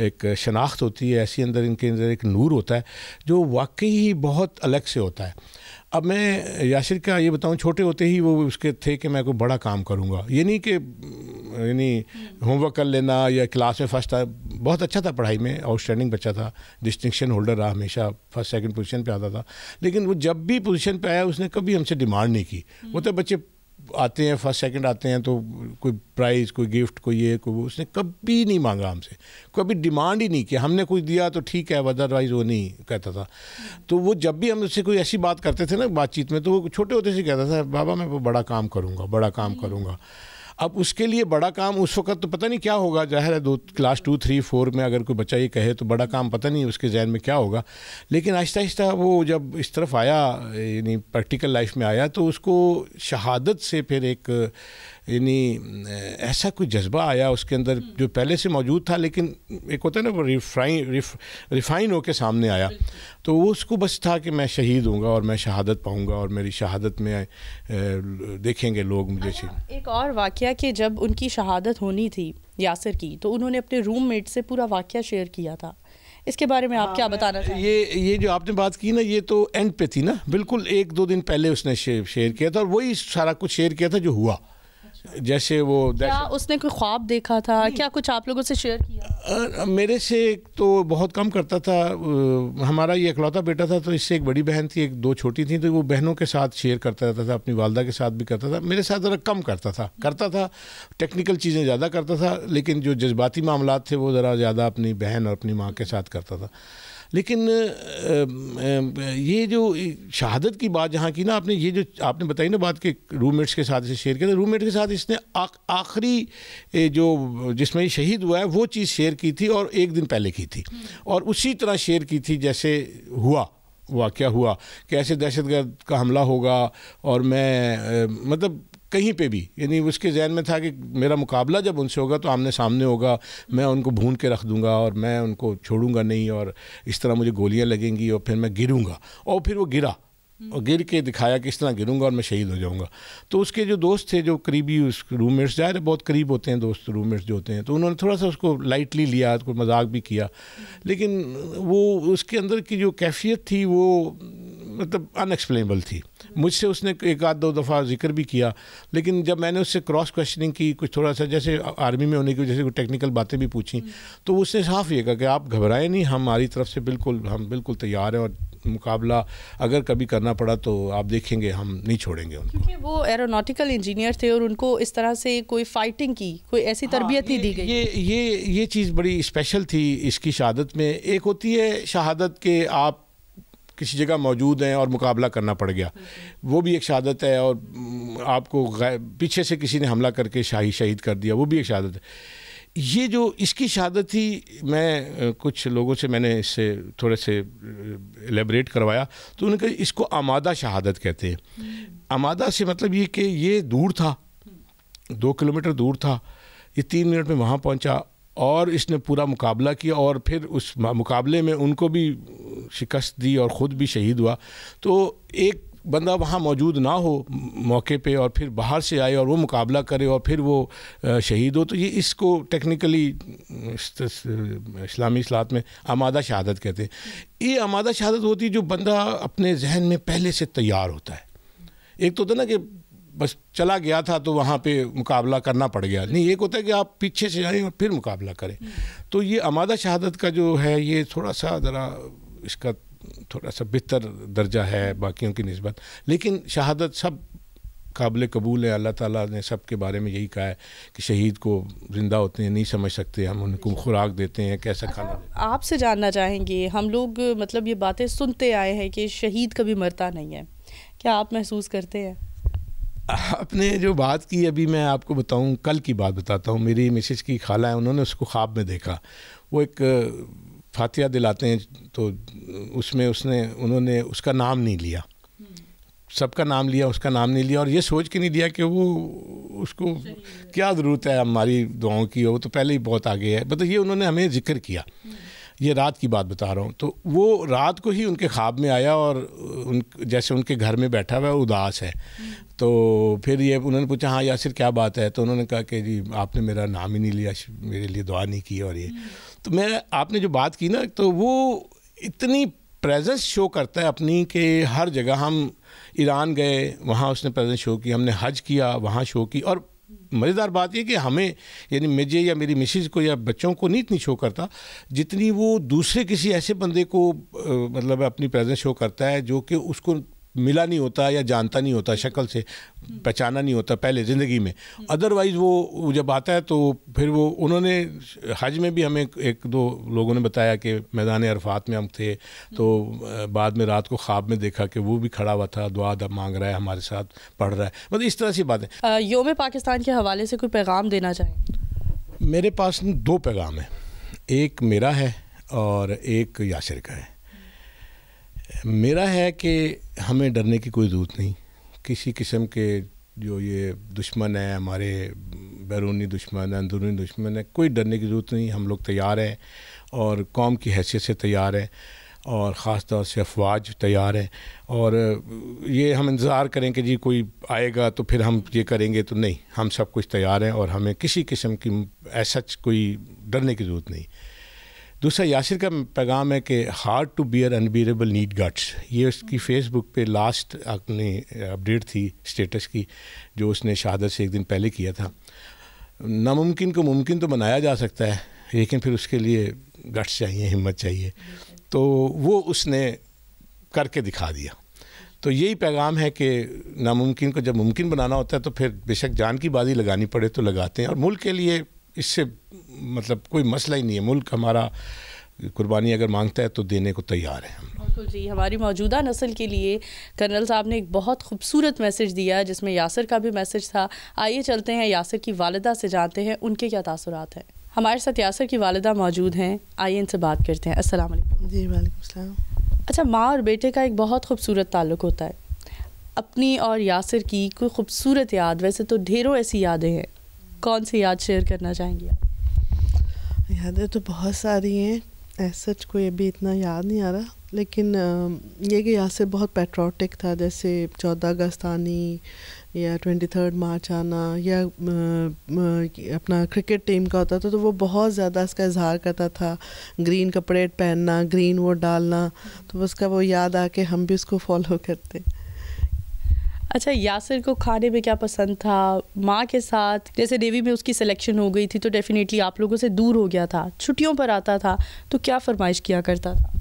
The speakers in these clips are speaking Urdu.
ایک شناخت ہوتی ہے، ایسی اندر ان کے اندر ایک نور ہوتا ہے جو واقعی ہی بہت الگ سے ہوتا ہے۔ اب میں یاسر کا یہ بتاؤں، چھوٹے ہوتے ہی وہ اس کے تھے کہ میں کوئی بڑا کام کروں گا، یہ نہیں کہ یعنی ہوم ورک کر لینا یا کلاس میں فرسٹ تھا، بہت اچھا تھا پڑھائی میں، آؤٹ اسٹینڈنگ بچہ تھا، ڈسٹنکشن ہولڈر رہا، ہمیشہ فرسٹ سیکنڈ پوزیشن پہ آتا تھا، لیکن وہ جب بھی پوزیشن پہ آیا اس نے کبھی ہم سے ڈیمانڈ نہیں کی۔ وہ تو بچے آتے ہیں فرسٹ سیکنڈ آتے ہیں تو کوئی پرائز، کوئی گفٹ، کوئی یہ کوئی وہ، اس نے کبھی نہیں مانگا ہم سے، کبھی ڈیمانڈ ہی نہیں کیا۔ ہم نے کچھ دیا تو ٹھیک ہے، ادروائز وہ نہیں کہتا تھا۔ تو وہ جب بھی ہم اس سے کوئی ایسی بات کرتے تھے نا بات چیت میں، تو وہ چھوٹے ہوتے سے کہتا تھا بابا میں وہ بڑا کام کروں گا، بڑا کام کروں گا۔ اب اس کے لیے بڑا کام اس وقت تو پتہ نہیں کیا ہوگا، ظاہر ہے کلاس 2 3 4 میں اگر کوئی بچہ یہ کہے تو بڑا کام پتہ نہیں اس کے ذہن میں کیا ہوگا، لیکن آہستہ آہستہ وہ جب اس طرف آیا، یعنی پریکٹیکل لائف میں آیا، تو اس کو شہادت سے پھر ایک یعنی ایسا کوئی جذبہ آیا اس کے اندر جو پہلے سے موجود تھا، لیکن ایک ہوتا ہے نا وہ ریفائن ہو کے سامنے آیا۔ تو وہ اس کو بس تھا کہ میں شہید ہوں گا اور میں شہادت پاؤں گا اور میری شہادت میں دیکھیں گے لوگ مجھے۔ ایک اور واقعہ کہ جب ان کی شہادت ہونی تھی یاسر کی، تو انہوں نے اپنے روم میٹ سے پورا واقعہ شیئر کیا تھا، اس کے بارے میں آپ کیا بتانا چاہیں؟ یہ جو آپ نے بات کی نا، یہ تو اینڈ پہ تھی نا، بالکل 1-2 دن پہلے اس نے شیئر کیا تھا، اور وہی سارا کچھ شیئر کیا تھا جو ہوا۔ جیسے وہ کیا اس نے کوئی خواب دیکھا تھا، کیا کچھ آپ لوگوں سے شیئر کیا؟ میرے سے تو بہت کم کرتا تھا، ہمارا یہ اکلوتا بیٹا تھا، تو اس سے ایک بڑی بہن تھی، 2 چھوٹی تھیں، تو وہ بہنوں کے ساتھ شیئر کرتا رہتا تھا، اپنی والدہ کے ساتھ بھی کرتا تھا، میرے ساتھ ذرا کم کرتا تھا، ٹیکنیکل چیزیں زیادہ کرتا تھا، لیکن جو جذباتی معاملات تھے وہ ذرا زیادہ اپنی بہن اور اپنی ماں کے ساتھ کرتا تھا۔ لیکن یہ جو شہادت کی بات جہاں کی نا آپ نے، یہ جو آپ نے بتائی نا بات کہ روم میٹس کے ساتھ اسے شیئر کیا تھا، روم میٹ کے ساتھ اس نے آخری جو جس میں یہ شہید ہوا ہے وہ چیز شیئر کی تھی، اور 1 دن پہلے کی تھی، اور اسی طرح شیئر کی تھی جیسے واقعہ ہوا کہ ایسے دہشت گرد کا حملہ ہوگا، اور میں مطلب کہیں پہ بھی، یعنی اس کے ذہن میں تھا کہ میرا مقابلہ جب ان سے ہوگا تو آمنے سامنے ہوگا، میں ان کو بھون کے رکھ دوں گا اور میں ان کو چھوڑوں گا نہیں، اور اس طرح مجھے گولیاں لگیں گی اور پھر میں گروں گا، اور پھر وہ گرا اور گر کے دکھایا کہ اس طرح گروں گا اور میں شہید ہو جاؤں گا۔ تو اس کے جو دوست تھے، جو قریبی اس روم میٹس، ظاہر ہے بہت قریب ہوتے ہیں دوست روم میٹس جو ہوتے ہیں، تو انہوں نے تھوڑا سا اس کو لائٹلی لیا، اس کو مذاق بھی کیا، لیکن وہ اس کے اندر کی جو کیفیت تھی وہ مطلب ان ایکسپلینیبل تھی۔ مجھ سے اس نے 1-2 دفعہ ذکر بھی کیا، لیکن جب میں نے اس سے کراس کوشچننگ کی، کچھ تھوڑا سا جیسے آرمی میں ہونے کی وجہ سے کوئی ٹیکنیکل باتیں بھی پوچھیں، تو اس نے صاف یہ کہا کہ آپ گھبرائیں نہیں، ہماری طرف سے ہم بالکل تیار ہیں، اور مقابلہ اگر کبھی کرنا پڑا تو آپ دیکھیں گے ہم نہیں چھوڑیں گے ان کو۔ کیونکہ وہ ایروناٹیکل انجینئر تھے اور ان کو اس طرح سے کوئی فائٹنگ کی کوئی ایسی تربیت نہیں دی گئی۔ یہ چیز بڑی اسپیشل تھی اس کی شہادت میں۔ ایک ہوتی ہے شہادت کہ آپ کسی جگہ موجود ہیں اور مقابلہ کرنا پڑ گیا، وہ بھی ایک شہادت ہے، اور آپ کو پیچھے سے کسی نے حملہ کر کے شہید کر دیا، وہ بھی ایک شہادت ہے۔ یہ جو اس کی شہادت تھی، میں کچھ لوگوں سے میں نے اس سے تھوڑے سے ایلیبریٹ کروایا، تو انہوں نے کہا اس کو آمادہ شہادت کہتے ہیں۔ آمادہ سے مطلب یہ کہ یہ دور تھا، 2 کلومیٹر دور تھا، یہ 3 منٹ میں وہاں پہنچا، اور اس نے پورا مقابلہ کیا، اور پھر اس مقابلے میں ان کو بھی شکست دی اور خود بھی شہید ہوا۔ تو ایک بندہ وہاں موجود نہ ہو موقع پہ، اور پھر باہر سے آئے اور وہ مقابلہ کرے اور پھر وہ شہید ہو، تو یہ اس کو ٹیکنیکلی اسلامی اصطلاحات میں آمادہ شہادت کہتے ہیں۔ یہ آمادہ شہادت ہوتی ہے جو بندہ اپنے ذہن میں پہلے سے تیار ہوتا ہے۔ ایک تو ہوتا ہے نا کہ بس چلا گیا تھا تو وہاں پہ مقابلہ کرنا پڑ گیا، نہیں، ایک ہوتا ہے کہ آپ پیچھے سے آئیں اور پھر مقابلہ کریں۔ تو یہ آمادہ شہادت کا جو ہے یہ تھوڑا سا ذرا اس کا تھوڑا سا بہتر درجہ ہے باقیوں کی نسبت، لیکن شہادت سب قابل قبول ہے۔ اللہ تعالیٰ نے سب کے بارے میں یہی کہا ہے کہ شہید کو زندہ ہوتے ہیں نہیں سمجھ سکتے، ہم ان کو خوراک دیتے ہیں، کیسا کھانا دیتے ہیں۔ آپ سے جاننا چاہیں گے، ہم لوگ مطلب یہ باتیں سنتے آئے ہیں کہ شہید کبھی مرتا نہیں ہے، کیا آپ محسوس کرتے ہیں؟ آپ نے جو بات کی ابھی، میں آپ کو بتاؤں، کل کی بات بتاتا ہوں، میری مسز کی خالہ ہے، انہوں نے اس کو خواب میں دیکھا، وہ ایک فاتحہ دلاتے ہیں، تو اس میں انہوں نے اس کا نام نہیں لیا، سب کا نام لیا، اس کا نام نہیں لیا، اور یہ سوچ کے نہیں لیا کہ وہ اس کو کیا ضرورت ہے ہماری دعاؤں کی، وہ تو پہلے ہی بہت آگے ہے، مطلب یہ انہوں نے ہمیں ذکر کیا۔ یہ رات کی بات بتا رہا ہوں، تو وہ رات کو ہی ان کے خواب میں آیا، اور جیسے ان کے گھر میں بیٹھا ہوا ہے، اداس ہے، تو پھر یہ انہوں نے پوچھا ہاں یاسر کیا بات ہے، تو انہوں نے کہا کہ جی آپ نے میرا نام ہی نہیں لیا، میرے لیے دعا نہیں کی، اور یہ تو میں آپ نے جو بات کی نا تو وہ اتنی پریزنس شو کرتا ہے اپنی کہ ہر جگہ ہم ایران گئے وہاں اس نے پریزنس شو کی, ہم نے حج کیا وہاں شو کی. اور مزیدار بات یہ کہ ہمیں یعنی مجھے یا میری مسز کو یا بچوں کو نہیں اتنی شو کرتا جتنی وہ دوسرے کسی ایسے بندے کو مطلب اپنی پریزنس شو کرتا ہے جو کہ اس کو ملا نہیں ہوتا یا جانتا نہیں ہوتا, شکل سے پہچانا نہیں ہوتا پہلے زندگی میں. ادروائز وہ جب آتا ہے تو پھر وہ انہوں نے حج میں بھی ہمیں ایک دو لوگوں نے بتایا کہ میدان عرفات میں ہم تھے تو بعد میں رات کو خواب میں دیکھا کہ وہ بھی کھڑا ہوا تھا, دعا مانگ رہا ہے ہمارے ساتھ, پڑھ رہا ہے, مطلب اس طرح سی باتیں. یوم پاکستان کے حوالے سے کوئی پیغام دینا چاہیں؟ میرے پاس 2 پیغام ہیں, ایک میرا ہے اور ایک یاسر کا ہے. میرا ہے کہ ہمیں ڈرنے کی کوئی ضرورت نہیں. کسی قسم کے جو یہ دشمن ہیں ہمارے, بیرونی دشمن, اندرونی دشمن ہے, کوئی ڈرنے کی ضرورت نہیں. ہم لوگ تیار ہیں اور قوم کی حیثیت سے تیار ہیں اور خاص طور سے افواج تیار ہیں. اور یہ ہم انتظار کریں کہ جی کوئی آئے گا تو پھر ہم یہ کریں گے, تو نہیں, ہم سب کچھ تیار ہیں اور ہمیں کسی قسم کی ایسا کوئی ڈرنے کی ضرورت نہیں. دوسرا یاسر کا پیغام ہے کہ hard to bear unbearable need guts. یہ اس کی فیس بک پہ لاسٹ اپنی اپڈیٹ تھی اسٹیٹس کی جو اس نے شہادت سے ایک دن پہلے کیا تھا. ناممکن کو ممکن تو بنایا جا سکتا ہے لیکن پھر اس کے لیے گٹس چاہیے, ہمت چاہیے, تو وہ اس نے کر کے دکھا دیا. تو یہی پیغام ہے کہ ناممکن کو جب ممکن بنانا ہوتا ہے تو پھر بے شک جان کی بازی لگانی پڑے تو لگاتے ہیں. اور ملک کے لیے اس سے مطلب کوئی مسئلہ ہی نہیں ہے. ملک ہمارا قربانی اگر مانگتا ہے تو دینے کو تیار ہے ہم. بالکل جی. ہماری موجودہ نسل کے لیے کرنل صاحب نے ایک بہت خوبصورت میسج دیا جس میں یاسر کا بھی میسج تھا. آئیے چلتے ہیں یاسر کی والدہ سے جانتے ہیں ان کے کیا تاثرات ہیں. ہمارے ساتھ یاسر کی والدہ موجود ہیں, آئیے ان سے بات کرتے ہیں. السلام علیکم. جی وعلیکم السلام. اچھا, ماں اور بیٹے کا ایک بہت خوبصورت تعلق ہوتا ہے. اپنی اور یاسر کی کوئی خوبصورت یاد, ویسے تو ڈھیروں ایسی یادیں ہیں, کون سی یاد شیئر کرنا چاہیں گی آپ؟ یادیں تو بہت ساری ہیں, ایسا کوئی ابھی اتنا یاد نہیں آ رہا, لیکن یہ کہ یاسر بہت پیٹریوٹک تھا. جیسے 14 اگست آنی یا 23 مارچ آنا یا اپنا کرکٹ ٹیم کا ہوتا تھا تو وہ بہت زیادہ اس کا اظہار کرتا تھا. گرین کپڑے پہننا, گرین وہ ڈالنا, تو اس کا وہ یاد آ کے ہم بھی اس کو فالو کرتے. اچھا, یاسر کو کھانے میں کیا پسند تھا؟ ماں کے ساتھ جیسے نیوی میں اس کی سلیکشن ہو گئی تھی تو ڈیفینیٹلی آپ لوگوں سے دور ہو گیا تھا, چھٹیوں پر آتا تھا تو کیا فرمائش کیا کرتا تھا؟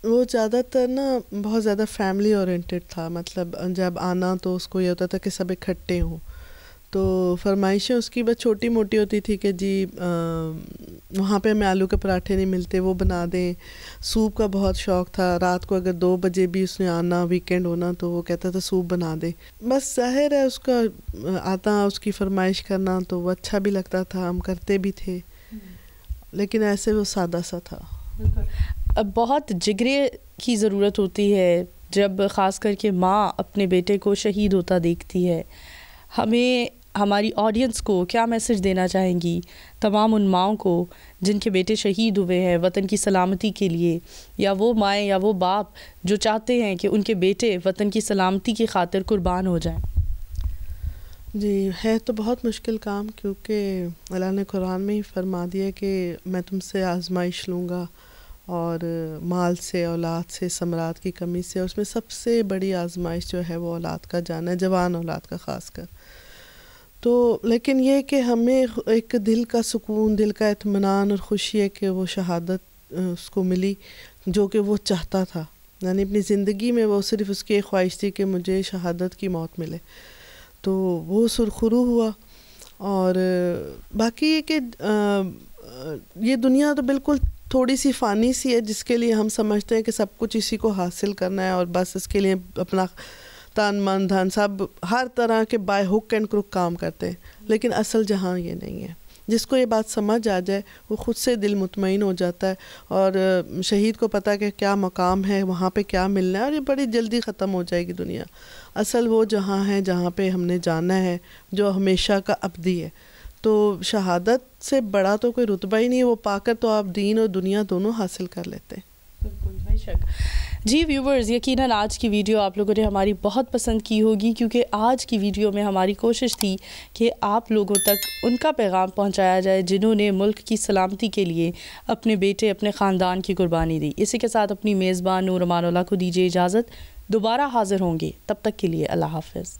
وہ زیادہ تر نا بہت زیادہ فیملی اورینٹیڈ تھا. مطلب جب آنا تو اس کو یہ ہوتا تھا کہ سب اکٹھے ہوں, تو فرمائشیں اس کی بس چھوٹی موٹی ہوتی تھی کہ جی وہاں پہ ہمیں آلو کے پراٹھے نہیں ملتے, وہ بنا دیں. سوپ کا بہت شوق تھا, رات کو اگر 2 بجے بھی اس نے آنا, ویکینڈ ہونا, تو وہ کہتا تھا سوپ بنا دے. بس ظاہر ہے اس کا آتا, اس کی فرمائش کرنا تو وہ اچھا بھی لگتا تھا, ہم کرتے بھی تھے, لیکن ایسے وہ سادہ سا تھا. بہت جگرے کی ضرورت ہوتی ہے جب خاص کر کے ماں اپنے بیٹے کو شہید ہوتا دیکھتی ہے. ہمیں ہماری آڈینس کو کیا میسج دینا چاہیں گی, تمام ان ماؤں کو جن کے بیٹے شہید ہوئے ہیں وطن کی سلامتی کے لیے, یا وہ مائیں یا وہ باپ جو چاہتے ہیں کہ ان کے بیٹے وطن کی سلامتی کی خاطر قربان ہو جائیں؟ جی, ہے تو بہت مشکل کام, کیونکہ اللہ نے قرآن میں ہی فرما دیا کہ میں تم سے آزمائش لوں گا اور مال سے, اولاد سے, ثمرات کی کمی سے. اس میں سب سے بڑی آزمائش جو ہے وہ اولاد کا جانا ہے, جوان اولاد کا خاص کر. تو لیکن یہ کہ ہمیں ایک دل کا سکون, دل کا اطمینان اور خوشی ہے کہ وہ شہادت اس کو ملی جو کہ وہ چاہتا تھا. یعنی اپنی زندگی میں وہ صرف اس کی ایک خواہش تھی کہ مجھے شہادت کی موت ملے, تو وہ سرخرو ہوا. اور باقی یہ کہ یہ دنیا تو بالکل تھوڑی سی فانی سی ہے جس کے لیے ہم سمجھتے ہیں کہ سب کچھ اسی کو حاصل کرنا ہے اور بس اس کے لیے اپنا تن من دھن سب ہر طرح کے بائی ہک اینڈ کروک کام کرتے ہیں. لیکن اصل جہاں یہ نہیں ہے. جس کو یہ بات سمجھ آ جائے وہ خود سے دل مطمئن ہو جاتا ہے, اور شہید کو پتہ کہ کیا مقام ہے, وہاں پہ کیا ملنا ہے, اور یہ بڑی جلدی ختم ہو جائے گی دنیا. اصل وہ جہاں ہے جہاں پہ ہم نے جانا ہے, جو ہمیشہ کا ابدی ہے. تو شہادت سے بڑا تو کوئی رتبہ ہی نہیں ہے, وہ پا کر تو آپ دین اور دنیا دونوں حاصل کر لیتے ہیں. بالکل بے شک. جی ویورز، یقیناً آج کی ویڈیو آپ لوگوں نے ہماری بہت پسند کی ہوگی، کیونکہ آج کی ویڈیو میں ہماری کوشش تھی کہ آپ لوگوں تک ان کا پیغام پہنچایا جائے جنہوں نے ملک کی سلامتی کے لیے اپنے بیٹے، اپنے خاندان کی قربانی دی. اسی کے ساتھ اپنی میزبان نور امان اللہ کو دیجیے اجازت. دوبارہ حاضر ہوں گے، تب تک کے لیے اللہ حافظ.